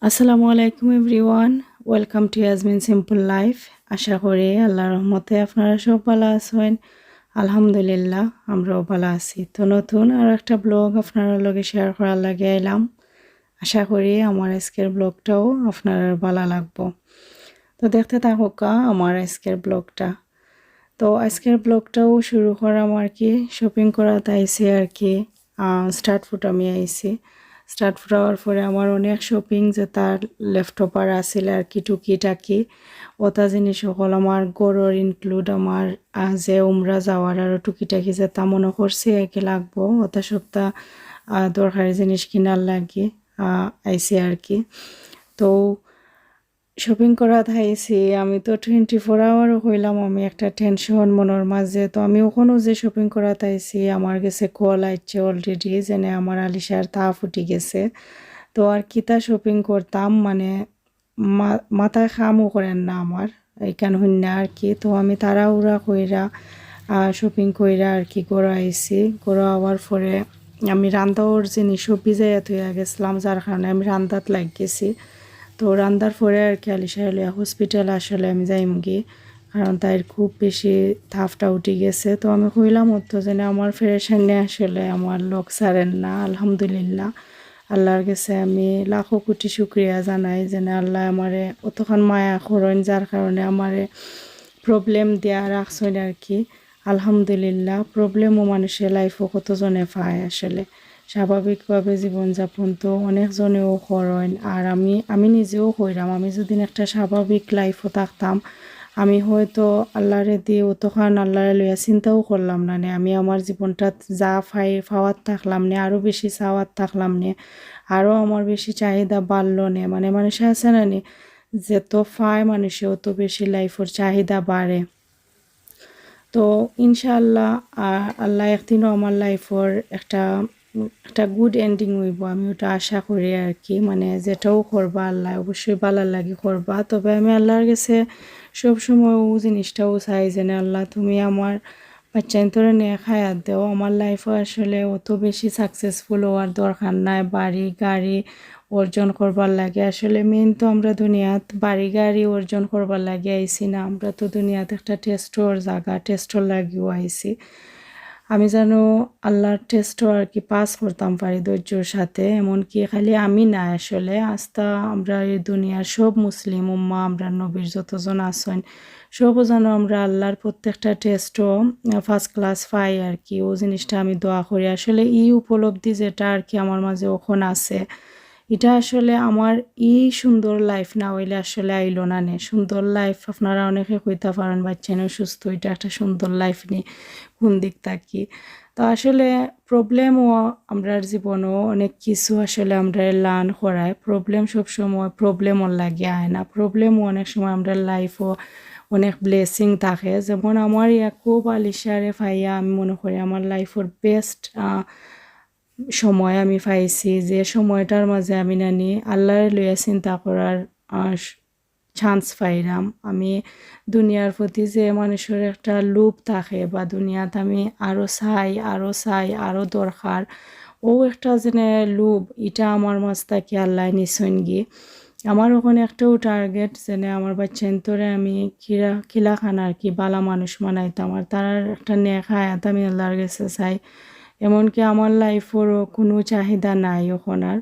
আসসালামু আলাইকুম everyone, welcome to Yasmin simple life. আশা করি আল্লাহর রহমতে আপনারা সব ভালো আছেন। আলহামদুলিল্লাহ, আমরাও ভালো আছি। তো নতুন আর একটা ব্লগ আপনারা লগে শেয়ার করার লাগে এলাম। আশা করি আমার আজকের ব্লগটাও আপনার ভালো লাগবো। তো দেখতে থাকুকা আমার আজকের ব্লগটা। তো আজকের ব্লগটাও শুরু করাম আর কি, শপিং করাতে আইসি আর কি। স্টার্ট ফুট আমি আইসি। স্টার্ট ফুট হওয়ার পরে আমার অনেক শপিং যে তার লেফট ওভার আসলে আর কি, টুকিটাকি ওটা জিনিস সকল আমার গড়র ইনক্লুড আমার যে উমরা যাওয়ার আরও টুকিটাকি যে তা মনে করছি আর কি লাগবো, ওটা সপ্তাহ দরকারি জিনিস কিনার লাগে আইসি আর কি। তো শপিং করা থাইছি আমি তো 24 আওয়ারও হইলাম আমি একটা টেনশন মনের মাঝে। তো আমি ওখানেও যে শপিং করা থাইছি আমার গেছে কল আইছে অলরেডি, যেনে আমার আলিশার তা ফুটি গেছে। তো আর কিতা শপিং করতাম মানে মাথায় খামও করেন না আমার এইখান হইন না আর কি। তো আমি তাড়াহুড়া কইরা শপিং কইরা আর কি করে আইছি। করে আওয়ার পরে আমি রান্দাওর জিনিসও ভিজাইয়া থইয়া গেছিলাম, যার কারণে আমি রান্দাত লাগ গেছি। তো রান্দার পরে আর কি আলিশা হলিয়া হসপিটাল আসলে আমি যাইমগি, কারণ তাইর খুব বেশি থাফটা উঠে গেছে। তো আমি কইলাম অতো যেন আমার ফেরেশানে আসলে আমার লোক সারেন না। আলহামদুলিল্লাহ, আল্লাহর কাছে আমি লাখো কোটি শুক্রিয়া জানাই যেন আল্লাহ আমারে অতখান মায়া করেন, যার কারণে আমারে প্রবলেম দেয়া রাখছেন আর কি। আলহামদুলিল্লাহ, প্রবলেমও মানুষের লাইফও কতজনে পায় আসলে। স্বাভাবিকভাবে জীবনযাপন তো অনেকজনেও করেন, আর আমি নিজেও কইরাম। আমি যদি একটা স্বাভাবিক লাইফও থাকতাম আমি হয়তো আল্লাহরে দিয়ে অতখান আল্লাহরে লইয়া চিন্তাও করলাম না নে। আমি আমার জীবনটা যা পাওয়ার থাকলাম নে, আরও বেশি চাওয়ার থাকলাম নে, আরও আমার বেশি চাহিদা বাড়লো নে। মানে মানুষে আছে না নি, যত পায় মানুষে অত বেশি লাইফের চাহিদা বাড়ে। তো ইনশাআল্লাহ আল্লাহ একদিনও আমার লাইফের একটা একটা গুড এন্ডিং হইব, আমি ওটা আশা করি আর কি। মানে যেটাও করবা আল্লাহ অবশ্যই ভালো লাগে করবা। তবে আমি আল্লাহর কাছে সবসময় ও জিনিসটাও চাই যেন আল্লাহ তুমি আমার বাচ্চাইন তোরে নিয়ে খায়াত দেও। আমার লাইফও আসলে অত বেশি সাকসেসফুল হওয়ার দরকার নাই বাড়ি গাড়ি অর্জন করবার লাগে। আসলে মেন তো আমরা দুনিয়াত বাড়ি গাড়ি অর্জন করবার লাগে আইছি না, আমরা তো দুনিয়াতে একটা টেস্টর জায়গা টেস্টর লাগিও আইছি। আমি যেন আল্লাহর টেস্টও আর কি পাস করতাম পারি ধৈর্যর সাথে। এমনকি খালি আমি না, আসলে আস্তা আমরা এই দুনিয়ার সব মুসলিম উম্মা আমরা নবীর যতজন আছেন সবও যেন আমরা আল্লাহর প্রত্যেকটা টেস্টও ফার্স্ট ক্লাস পাই আর কি। ও জিনিসটা আমি দোয়া করি। আসলে এই উপলব্ধি যেটা আর কি আমার মাঝে ওখন আছে, এটা আসলে আমার সুন্দর লাইফ না হইলে আসলে আইলো না নে। সুন্দর লাইফ আপনারা অনেকে কইতে পারেন বাচ্চা সুস্থ, এটা একটা সুন্দর লাইফ নিয়ে কোন দিক থাকি। তো আসলে প্রবলেমও আমরার জীবনও অনেক কিছু আসলে আমরা লার্ন করায়। প্রবলেম সবসময় প্রবলেমও লাগে আয় না, প্রবলেমও অনেক সময় আমরা লাইফও অনেক ব্লেসিং থাকে। যেমন আমার খুব আলিশারে ফাইয়া আমি মনে করি আমার লাইফের বেস্ট সময় আমি পাইছি, যে সময়টার মাঝে আমি নানি আল্লাহর লইয়া চিন্তা করার চান্স পাইলাম। আমি দুনিয়ার প্রতি যে মানুষের একটা লোভ থাকে বা দুনিয়াত আমি আরও চাই আরও চাই আরও দরকার, ও একটা যেনে লোভ, এটা আমার মাঝ থাকি আল্লাহ নিছইন গিয়ে। আমার ওখানে একটাও টার্গেট যেনে আমার বাচ্চান্তরে আমি খিলাখানা আর কি বালা মানুষ বানাইতাম, আর তার একটা নেক হায়াত আমি আল্লাহর কাছে চাই। এমনকি আমার লাইফেরও কোনো চাহিদা নাই ওখান আর,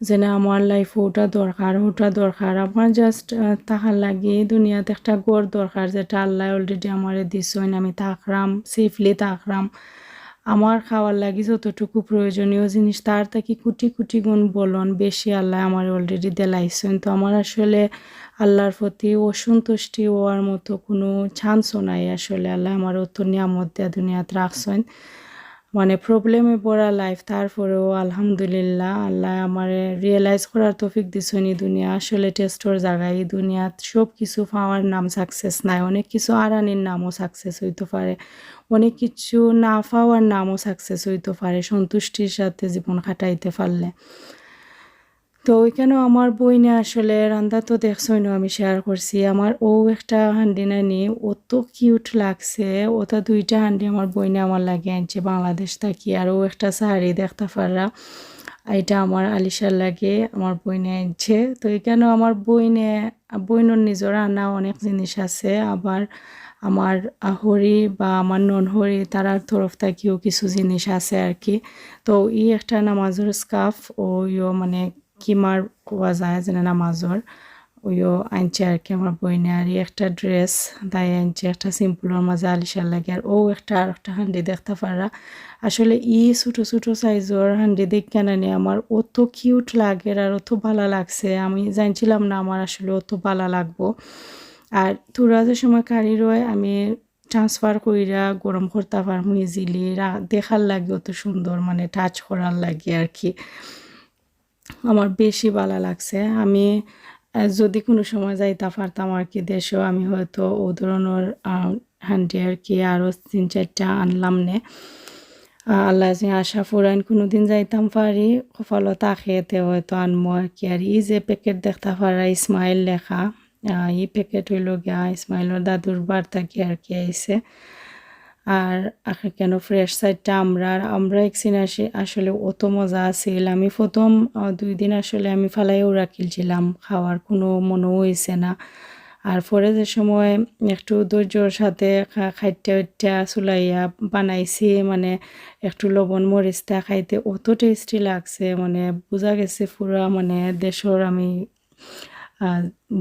যেন আমার লাইফ ওটা দরকার ওটা দরকার। আমার জাস্ট তাহার লাগে দুনিয়াতে একটা গড় দরকার, যেটা আল্লাহ অলরেডি আমারে দিছইন। আমি থাকরাম সেফলি থাকরাম, আমার খাওয়ার লাগি যতটুকু প্রয়োজনীয় জিনিস তার থেকে কোটি কোটি গুণ বলন বেশি আল্লাহ আমার অলরেডি দেলাইছেন। তো আমার আসলে আল্লাহর প্রতি অসন্তুষ্টি হওয়ার মতো কোনো চান্সও নাই। আসলে আল্লাহ আমার অত নিয়ামত দেয়া দুনিয়াতে রাখছেন, মানে প্রবলেমে পড়া লাইফ, তারপরেও আলহামদুলিল্লাহ আল্লাহ আমার রিয়েলাইজ করার তৌফিক দিছেন। এই দুনিয়া আসলে টেস্টর জায়গায়, এই দুনিয়াত সব কিছু পাওয়ার নাম সাকসেস নাই। অনেক কিছু আরানির নামও সাকসেস হইতে পারে, অনেক কিছু না পাওয়ার নামও সাকসেস হইতে পারে সন্তুষ্টির সাথে জীবন কাটাইতে পারলে। তো ওইখানেও আমার বইনে আসলে রান্না তো দেখছই না, আমি শেয়ার করছি আমার ও একটা হান্ডি নানি অত কিউট লাগছে। ওটা দুইটা হান্ডি আমার বইনে আমার লাগে আনছে বাংলাদেশ থাকি, আর ও একটা শাড়ি দেখতে পাররা এটা আমার আলিশার লাগে আমার বইনে আনছে। তো এখানেও আমার বইনের নিজের আনা অনেক জিনিস আছে, আবার আমার হরি বা আমার নন হরি তারার তরফ থেকেও কিছু জিনিস আছে আর কি। তো একটা নামাজের স্কার্ফ ও মানে কিমার কোয়া যায় যেন নামাজের আনছে আর কি আমার বইনে। আর একটা ড্রেস তাই আনছে, একটা সিম্পলের মাঝে আলিশার লাগে। আর একটা আর একটা হান্ডি দেখতে পারা, আসলে ছোটো ছোটো সাইজের হান্ডি দেখে না আমার অত কিউট লাগে আর অত ভালো লাগছে। আমি জানছিলাম না আমার আসলে অত ভালো লাগবো। আর তোরা যে সময় কারি রয় আমি ট্রান্সফার কইরা গরম করতে পারবো ইজিলি, দেখার লাগে অত সুন্দর, মানে টাচ করার লাগে আর কি। আমার বেশি ভালো লাগছে। আমি যদি কোনো সময় যাইতে পারতাম আর কি দেশেও, আমি হয়তো ও ধরনের হান্ডি আর কি আরও 3-4টা আনলাম নে। আল্লাহ যে আশা ফুরাইন কোনো দিন যাইতাম পারি, কপালত আখেতে হয়তো আনমো আর কি। আর যে প্যাকেট দেখতে পারা ইসমাইল লেখা, এই প্যাকেট হইল গিয়া ইসমাইলের দাদুর বার থাকি আর কি আইসে। আর কেন ফ্রেশ সাইডটা আমরা একদিন আসলে অত মজা আছিল। আমি প্রথম 2 দিন আসলে আমি ফালাইও রাখিলছিলাম, খাওয়ার কোনো মনও হয়েছে না। আর পরে যে সময় একটু ধৈর্যর সাথে খাইতে উইটা চুলাইয়া বানাইছি, মানে একটু লবণ মরিচটা খাইতে অত টেস্টি লাগছে, মানে বোঝা গেছে পুরা মানে দেশের আমি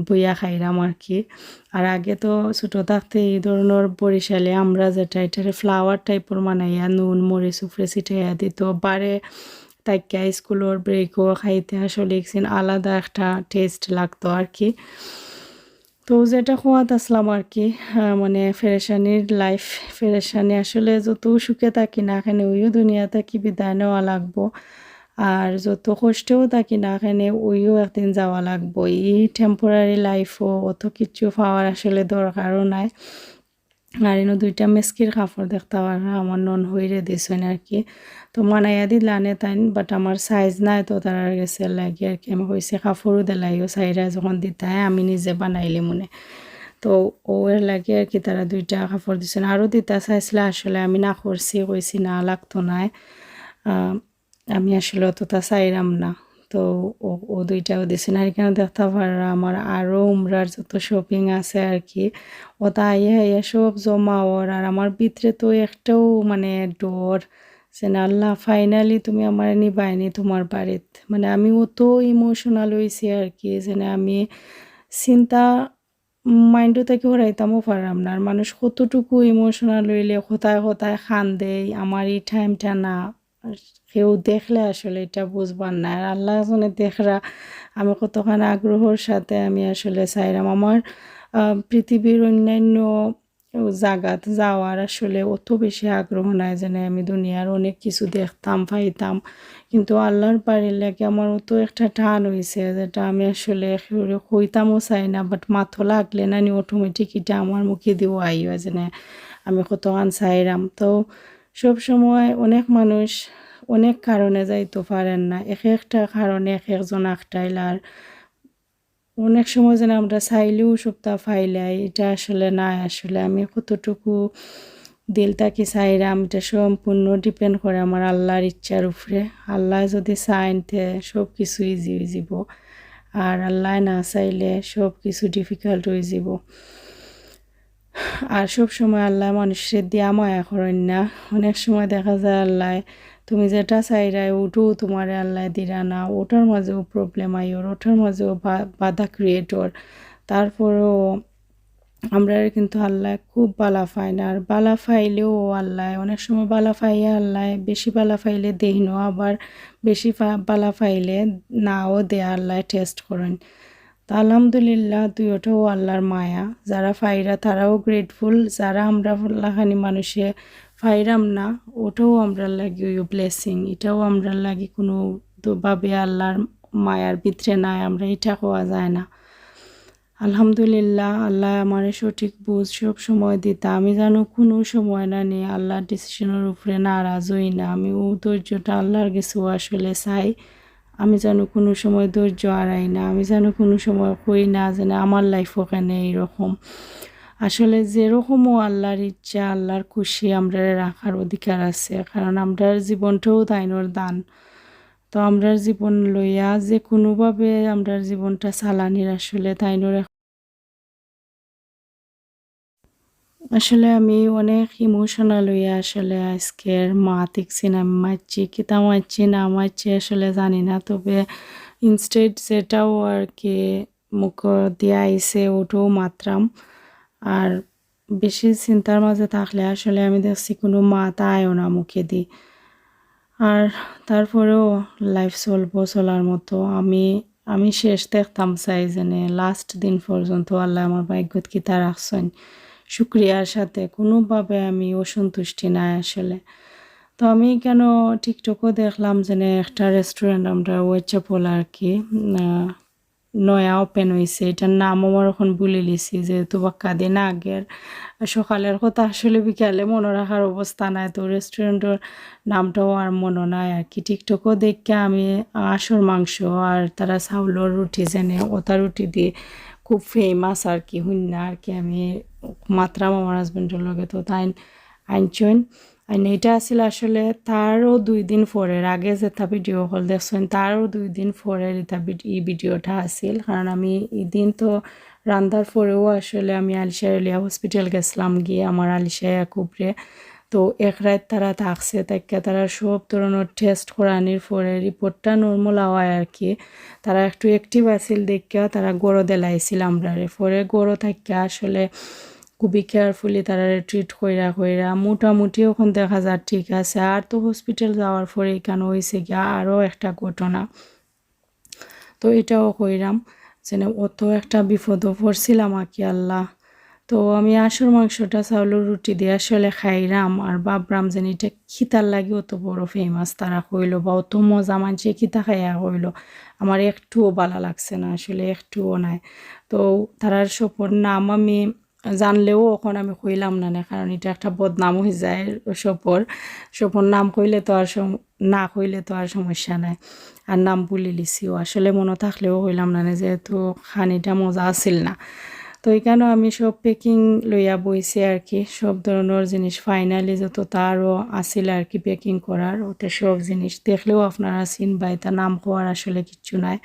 বইয়া খাইলাম আর কি। আর আগে তো ছোটো থাকতে এই ধরনের বরিশালে আমরা যেটা এটারে ফ্লাওয়ার টাইপের বানাইয়া নুন মরিচ উপরে ছিটাইয়া দিত বারে, তাইকা স্কুলের ব্রেকও খাইতে আসলে একদিন আলাদা একটা টেস্ট লাগতো আর কি। তো যেটা খোয়াত আসলাম আর কি, মানে ফেরেশানির লাইফ, ফেরেশানি আসলে যত সুখে থাকি না এখানে ওইও দুনিয়া থাকি বিদায় নেওয়া লাগবো। আর যত কষ্টেও থাকি না এখানে ওইও একদিন যাওয়া লাগবো। এই টেম্পোরারি লাইফও অত কিছু পাওয়ার আসলে দরকারও নাই। আর এনে 2টা মেস্কির কাপড় দেখতে পারা আমার নন হইরে দিছেন আর কি। তো মানাইয়া দিলানে তাইন, বাট আমার সাইজ নাই তো তার গেছে লাগে আর কি। আমি কইছি কাপড়ও দিলাইও সাইরা যখন দিতাই আমি নিজে বানাইলি মনে। তো এর লাগে আর কি তারা 2টা কাপড় দিছেন, আরও দিতে চাইছিল আসলে আমি না করছি, কইছি না লাগতো নাই। আমি আসলে অতটা চাইলাম না। তো ও 2টাও দিছেন। আর এখানে দেখতে পারা আমার আরও উমরার যত শপিং আছে আর কি, ওটা আইয়া সব জমা ওর। আর আমার ভিতরে তো একটাও মানে ডর যে না আল্লাহ ফাইনালি তুমি আমার নিবাইনি তোমার বাড়িত, মানে আমি অত ইমোশনাল হয়েছি আর কি যে না আমি চিন্তা মাইন্ডও থেকে হরাইতামও পারলাম না। আর মানুষ কতটুকু ইমোশনাল হইলে কোথায় কোথায় খান দেয়, আমার এই টাইমটা না কেউ দেখলে আসলে এটা বুঝবার না। আর আল্লাহ জনে দেখরা আমি কতখানি আগ্রহর সাথে আমি আসলে চাইলাম আমার পৃথিবীর অন্যান্য জায়গাত যাওয়ার আসলে অত বেশি আগ্রহ নাই, যেন আমি দুনিয়ার অনেক কিছু দেখতাম পাইতাম, কিন্তু আল্লাহর বাড়ির লাগে আমার অত একটা টান হয়েছে যেটা আমি আসলে হইতামও চাই না, বাট মাথো লাগলে না নি অটোমেটিক এটা আমার মুখে দিও আইও যেন আমি কতখান চাইলাম। তো সব সময় অনেক মানুষ অনেক কারণে যাইতে পারেন না, একটা কারণে একজন আখটাইল। আর অনেক সময় যেন আমরা চাইলেও সপ্তাহ ফাইলাই, এটা আসলে না। আসলে আমি কতটুকু দিলটাকে চাইলাম এটা সম্পূর্ণ ডিপেন্ড করে আমার আল্লাহর ইচ্ছার উপরে। আল্লাহ যদি চাইনতে সব কিছু ইজি হয়ে যাব, আর আল্লাহ না চাইলে সব কিছু ডিফিকাল্ট হয়ে যাব। আর সব সময় আল্লাহ মানুষের দিয়া মায়া করেন না। অনেক সময় দেখা যায় আল্লাহ তুমি যেটা চাইরাই ওটাও তোমার আল্লাহ দিরা না, ওটার মাঝেও প্রবলেম আইওর, ওটার মাঝেও বাধা ক্রিয়েটর। তারপরেও আমরা কিন্তু আল্লাহ খুব বালা ফাই না। আর বালা ফাইলেও আল্লাহ অনেক সময় বালা ফাইয়া আল্লাহ বেশি বালা ফাইলে দেহিনো, আবার বেশি বালা ফাইলে নাও দে আল্লাহ টেস্ট করেন। তা আলহামদুলিল্লাহ দুইটাও আল্লাহর মায়া, যারা ফাইরা তারাও গ্রেটফুল, যারা আমরা লাখানি মানুষে ফাইরাম না ওটাও আমরা লাগি ওই ব্লেসিং, এটাও আমরা লাগি কোনো ভাবে আল্লাহর মায়ার ভিতরে নাই, আমরা এটা কোয়া যায় না। আলহামদুলিল্লাহ আল্লাহ আমার সঠিক বুঝ সব সময় দিতা, আমি জানো কোনো সময় না নিয়ে আল্লাহর ডিসিশনের উপরে নারাজ হই না। আমি ও ধৈর্যটা আল্লাহর কিছু আসলে চাই, আমি যেন কোনো সময় ধৈর্য হারাই না, আমি যেন কোনো সময় কই না যেন আমার লাইফ ওখানে এইরকম। আসলে যেরকমও আল্লাহর ইচ্ছা আল্লাহর খুশি আমরা রাখার অধিকার আছে, কারণ আমরা জীবনটাও তাইনোর দান। তো আমরার জীবন লইয়া যে কোনোভাবে আমরার জীবনটা চালানির আসলে তাইনোর আসলে আমি অনেক ইমোশনাল হইয়া আসলে আজকের মা দেখছি না মারছি কিতা মারছি না মারছি আসলে জানি না, তবে ইনস্টেড যেটাও আর কি মুখ দিয়া আইছে ওটাও মাত্রাম। আর বেশি চিন্তার মাঝে থাকলে আসলে আমি দেখছি কোনো মাথা আয়ও না মুখে দি। আর তারপরেও লাইফ চলার মতো আমি আমি শেষ দেখতাম চাই যেনে লাস্ট দিন পর্যন্ত আল্লাহ আমার ভাগ্যত কিতা রাখছেন, শুক্রিয়ার সাথে কোনোভাবে আমি অসন্তুষ্টি নাই আসলে। তো আমি কেন টিকটকও দেখলাম যেনে একটা রেস্টুরেন্ট আমরা ওয়েচাপল আর কি নয়া ওপেন হয়েছে, এটার নাম আমার এখন ভুলে লিছি যেহেতু বাক্কা দিন আগের সকালের কথা আসলে বিকালে মনে রাখার অবস্থা নাই, তো রেস্টুরেন্টের নামটাও আর মনে নাই আর কি। টিকটকও দেখে আমি আঁশর মাংস আর তারা চাউলের রুটি যেনে ওটা রুটি দিয়ে খুব ফেমাস আর কি হুন্না আর কি। আমি মাত্রাম আমার হাজবেন্ডের লগে তো তাই আনছেন আর এটা আসলে আসলে তারও 2 দিন পরের আগে যেটা ভিডিও কল দেখছেন তারও 2 দিন পরের এটা এই ভিডিওটা আসিল, কারণ আমি এই দিন তো রান্দার পরেও আসলে আমি আলিশাইলিয়া হসপিটাল গেছিলাম, গিয়ে আমার আলিশাইয়া কুবরে তো এক রাত তারা থাকছে তাকে তারা সব ধরনের টেস্ট করানির পরে রিপোর্টটা নর্মাল হওয়ায় আর কি তারা একটু অ্যাক্টিভ আছিল দেখা তারা গড়ো দেলাইছিল আমরা পরে গড়ো থাকে আসলে খুবই কেয়ারফুলি তারা ট্রিট কইরা মোটামুটি ওখান দেখা যায় ঠিক আছে। আর তো হসপিটাল যাওয়ার পরে এখানে হয়েছে গিয়া আরও একটা ঘটনা, তো এটাও কইরাম যেন অত একটা বিপদও পড়ছিলাম আর কি আল্লাহ। তো আমি আঁশুর মাংসটা চাউলের রুটি দিয়ে আসলে খাইরাম আর ভাবরাম যেন এটা খিতার লাগে অত বড় ফেমাস তারা কইলো বা অত মজা মানছে খিতা খাইয়া কইলো, আমার একটুও ভালো লাগছে না আসলে একটুও নাই। তো তারার সপর নাম আমি জানলেও এখন আমি কইলাম না কারণ এটা একটা বদনাম হয়ে যায় সপর নাম কইলে তো আর না কইলে তো আর সমস্যা নাই। আর নাম ভুলে লিছিও আসলে মনে থাকলেও হইলাম না যেহেতু খানিটা মজা আছিল না। তো এখানেও আমি সব প্যাকিং লইয়া বইছি আর কি, সব ধরনের জিনিস ফাইনালি যত তারও আসিল আর কি প্যাকিং করার, ওতে সব জিনিস দেখলেও আপনারা চিনবা এটা নাম খাওয়ার আসলে কিচ্ছু নাই।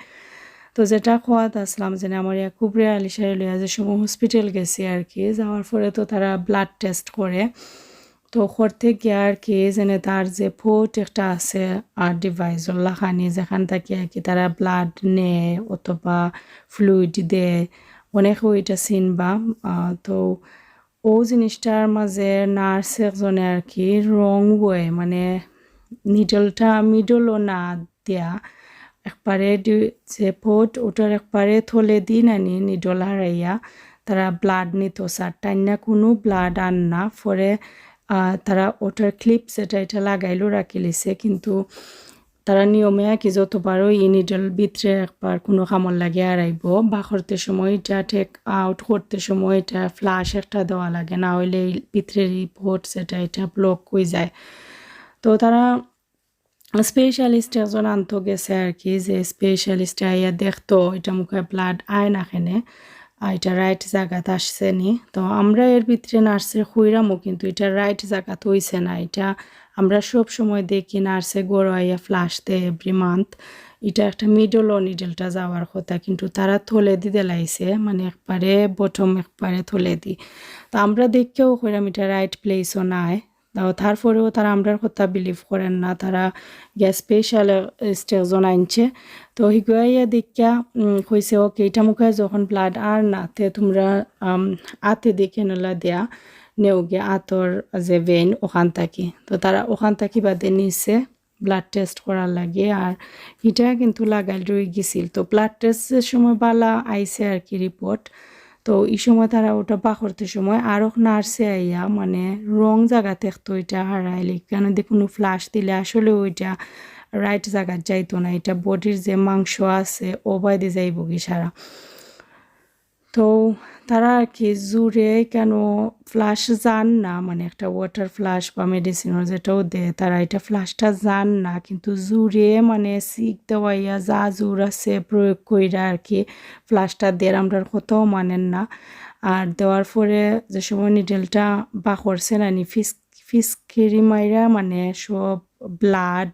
তো যেটা খোয়াত আসলাম যে আমার কুবরে আলিশাই লইয়া যে সময় হসপিটাল গেছি আর কি, যাওয়ার পরে তো তারা ব্লাড টেস্ট করে, তো করতে গিয়ে আর কি যেনে তার যে ফোট একটা আছে আর ডিভাইসল্লা খানি যেখান থেকে আর কি তারা ব্লাড নেয় অথবা ফ্লুইড দেয় অনেক ওইটা চিনবা। তো ও জিনিসটার মাঝে নার্স একজনে আর কি রং ওয়ে মানে নিডলটা মিডলও না দেয়া একবারে যে ফোট ওটার একবারে থলে দি নানি নিডল হারাইয়া তারা ব্লাড নিত স্যার টাইনা কোনো ব্লাড আন না পরে তারা ওটার ক্লিপ যেটা এটা লাগাইলো রাখি লিছে, কিন্তু তারা নিয়মে আর কি যতবারও ই নিডল ভিতরে একবার কোনো কামড় লাগিয়ে আড়াইব বা করতে সময় এটা টেক আউট করতে সময় এটা ফ্লাশ একটা দেওয়া লাগে, না হইলে এই ভিতরের এই পোর্ট যেটা এটা ব্লক হয়ে যায়। তো তারা স্পেশালিস্ট একজন আনতো গেছে আর কি যে স্পেশালিস্ট আইয়া দেখতো এটা মুখে ব্লাড আয় না খেনে এটা রাইট জায়গাত আসছে নি। তো আমরা এর ভিতরে নার্সের খুঁড়ামও কিন্তু এটা রাইট জায়গাত হইছে না, এটা আমরা সব সময় দেখি নার্সে গড় আইয়া ফ্লাশ দেয় এভরি মান্থ, এটা একটা মিডল ও নিডলটা যাওয়ার কথা কিন্তু তারা থলে দিতে লাইছে মানে একবারে বটম একবারে থলে দি। তো আমরা দেখেও কইরাম এটা রাইট প্লেসও নাই, তারপরেও তারা আমরার কথা বিলিভ করেন না, তারা গ্যাস স্পেশাল স্টেজন আনছে। তো হিগুয়াইয়া দেখিয়া কইছে ওকে এটা মুখে যখন ব্লাড আর না তে তোমরা আতে দেখে নলা দেয়া নেওগে আতর যে ভেন ওখান থাকি, তো তারা ওখান থাকি বাদে নিছে ব্লাড টেস্ট করার লাগে আর এটা কিন্তু লাগাই রয়ে গেছিল। তো ব্লাড টেস্টের সময় বালা আইছে আর কি রিপোর্ট, তো এই সময় তারা ওটা করতে সময় আরও নার্সে আইয়া মানে রং জায়গা থাকতো এটা হারাইলি কেন কোনো ফ্লাশ দিলে আসলে ওইটা রাইট জায়গার যাইতো না, এটা বডির যে মাংস আছে ও বাইরে যাইব কি সারা। তো তারা আর কি জুড়ে কেন ফ্লাশ যান না মানে একটা ওয়াটার ফ্লাশ বা মেডিসিনের যেটাও দেয় তারা এটা ফ্লাশটা যান না কিন্তু জুড়ে মানে সিক দেওয়াইয়া যা জোর আছে প্রয়োগ কইরা আর কি ফ্লাশটা দেয়, আমরা কোথাও মানেন না। আর দেওয়ার পরে যে সময় নিডেলটা বা করছে না নি ফিসকিরি মাইরা মানে সব ব্লাড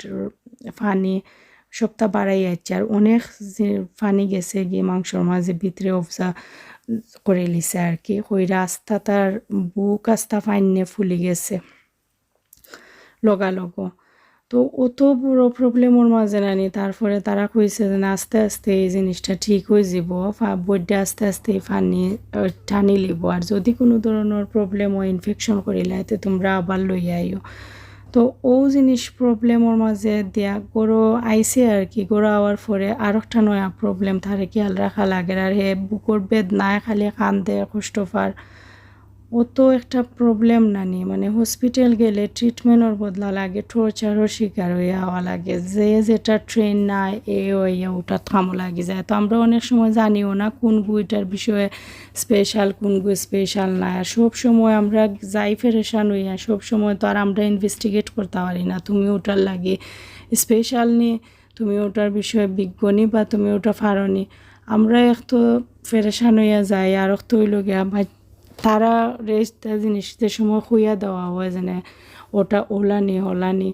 পানি সপ্তাহ বাড়াই যাচ্ছে আর অনেক পানি গেছে গিয়ে মাংসর মাঝে ভিতরে অবজা করে লিছে আর কি কইরা আস্তা তার বুক আস্তা ফাইনে ফুলি গেছে লগালগ তো অত বড় প্রবলেম ওর মাঝে নানি তারপরে তারা কইছে যে আস্তে আস্তে এই জিনিসটা ঠিক হয়ে যাব বইটা আস্তে আস্তে পানি টানি লিব আর যদি কোনো ধরনের প্রবলেম ও ইনফেকশন করিলে তো তোমরা আবার লই আইও তো ও জিনিস প্রবলেম ওর মাঝে দিয়া গরো আইসে আর কি গরো আওয়ার পরে আর একটা নয়া প্রবলেম তারে খেয়াল রাখা লাগে আর হে বুকর বেদনায় খালি কান্দে কষ্ট পার ও তো একটা প্রবলেম নানি মানে হসপিটাল গেলে ট্রিটমেন্টের বদলা লাগে টর্চারও শিকার হয়ে হওয়া লাগে যে যেটা ট্রেন নাই ওটা থামো লাগে যায় তো আমরা অনেক সময় জানিও না কোন গুইটার বিষয়ে স্পেশাল কোন গুই স্পেশাল নাই আর সব সময় আমরা যাই ফেরেশান হইয়া সব সময় তো আর আমরা ইনভেস্টিগেট করতে পারি না তুমি ওটার লাগে স্পেশাল নিয়ে তুমি ওটার বিষয়ে বিজ্ঞনী বা তুমি ওটা ফারনি আমরা একটু ফেরেশান হইয়া যাই আর একটু হইল গিয়া তারা রেস্ট জিনিসের সময় খুইয়া দেওয়া হয় যেনে ওটা ওলানি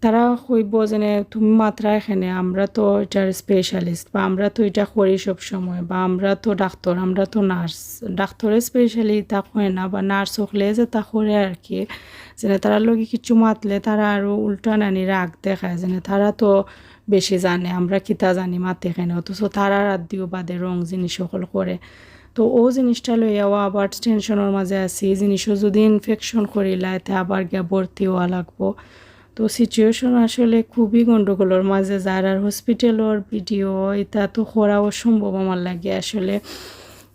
তারা কইব যেনে তুমি মাত্রা এখানে আমরা তো এটার স্পেশালিস্ট বা আমরা তো এটা করি সব সময় বা আমরা তো ডাক্তার আমরা তো নার্স ডাক্তারের স্পেশালি তা হয় না বা নার্স হলে যে তা করে আর কি যেনে তারা লোকে কিছু মাতলে তারা আরও উল্টা নানি রাগ দেখায় যেনে তারা তো বেশি জানে আমরা কিতা জানি মাতে এখানে অথচ তারা রাত দিও বাদে রং জিনিস সকল করে তো ও জিনিসটা লইয়াও আবার টেনশনের মাঝে আছি এই জিনিসও যদি ইনফেকশন করিলা এতে আবার গিয়া ভর্তি হওয়া লাগবো তো সিচুয়েশন আসলে খুবই গন্ডগোলের মাঝে যার আর হসপিটালের ভিডিও এটা তো করা অসম্ভব আমার লাগে আসলে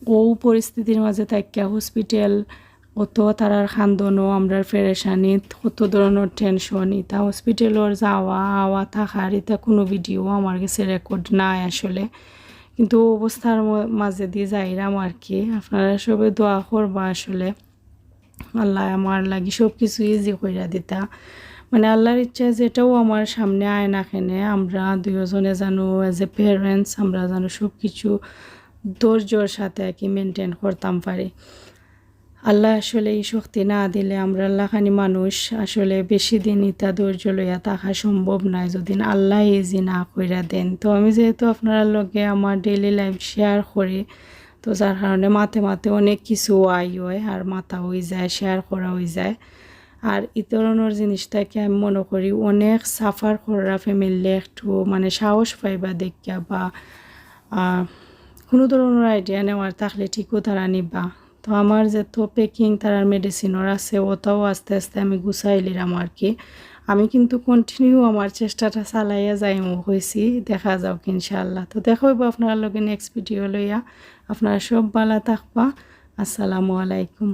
ও পরিস্থিতির মাঝে থাকিয়া হসপিটাল কত তারার খান্দনও আমরা ফেরেশানি কত ধরনের টেনশন ইতা হসপিটালের যাওয়া আওয়া থাকার এটা কোনো ভিডিও আমার কাছে রেকর্ড নাই আসলে কিন্তু অবস্থার মাঝে দিয়ে যাইরাম আর কি আপনারা সবে দোয়া করবা আসলে আল্লাহ আমার লাগি সব কিছু ইজি কইরা দিতা মানে আল্লাহর ইচ্ছা যেটাও আমার সামনে আয় না কেনে আমরা দুজনে জানো অ্যাজ এ প্যারেন্টস আমরা জানো সব কিছু ধৈর্যর সাথে আর কি মেনটেন করতাম পারি আল্লাহ আসলে এই শক্তি না দিলে আমরা আল্লাহখানি মানুষ আসলে বেশি দিন ইতা ধৈর্য লইয়া থাকা সম্ভব নয় যদি আল্লাহ ইজি না কইরা দেন তো আমি যেহেতু আপনার লগে আমার ডেইলি লাইফ শেয়ার করি তো যার কারণে মাথে অনেক কিছু হয় আর মাথা হয়ে যায় শেয়ার করা হয়ে যায় আর এই ধরনের জিনিসটাকে আমি মনে করি অনেক সাফার করা ফ্যামিলি একটু মানে সাহস পাইবা দেখিয়া বা কোনো ধরনের আইডিয়া নেওয়ার থাকলে ঠিকও তারা নিবা তো আমার যে তো প্যাকিং তার মেডিসিনের আছে ওটাও আস্তে আস্তে আমি গুছাইলিরাম আর কি আমি কিন্তু কন্টিনিউ আমার চেষ্টাটা চালাইয়া যাই হয়েছি দেখা যাও ইনশাআল্লাহ তো দেখা হইব আপনার লগে নেক্সট ভিডিও লইয়া আপনারা সব ভালো থাকবা আসসালামু আলাইকুম।